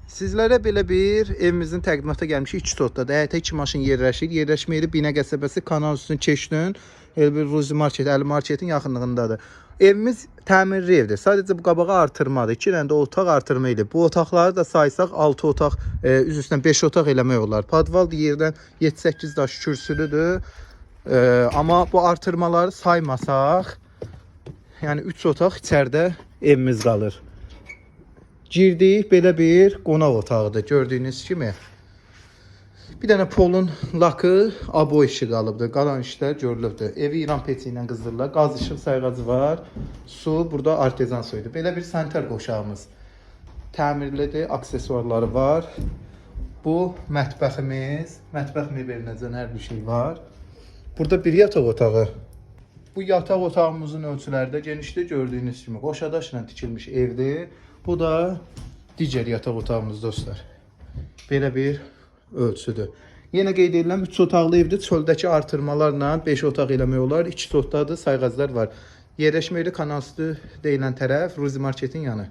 Sizlərə belə bir evimizin təqdimata gəlmişik 2 sotdadır. Həyətə 2 maşın yerləşir. Yerləşmə yeri Binə qəsəbəsi, kanal üstünün keçdin. Elə bir Ruzi Market, Əli Marketin yaxınlığındadır. Evimiz təmirli evdir. Sadəcə bu qabağa artırmadır. 2 dənə də otaq artırma ilə. Bu otaqları da saysaq 6 otaq, üz üstdən 5 otaq eləmək olar. Podval yerdən 7-8 daş kürsülüdür. Amma bu artırmaları saymasaq, yəni 3 otaq içəridə evimiz qalır. Girdik, belə bir qonaq otağıdır gördüyünüz kimi. Bir dənə polun lakı, abo işi qalıbdır. Qalan işlər görülübdür. Evi İran peti ilə qızdırırlar. Qaz işıq sayğacı var. Su, burada artezan suyudur. Belə bir sanitar qoşağımız. Təmirlidir, aksesuarları var. Bu mətbəximiz. Mətbəx mebelinəcən hər bir şey var. Burada bir yataq otağı. Bu yataq otağımızın ölçüləri də genişdir gördüyünüz kimi. Qoşadaşla tikilmiş evdir. Bu da digər yataq otağımız dostlar. Belə bir ölçüdür. Yenə qeyd edilən 3 otaqlı evdir. Çöldəki artırmalarla 5 otaq eləmək olar. 2 otaqda sayğaclar var. Yerləşmə yeri kanal üstü deyilən tərəf Ruzi Marketin yanı.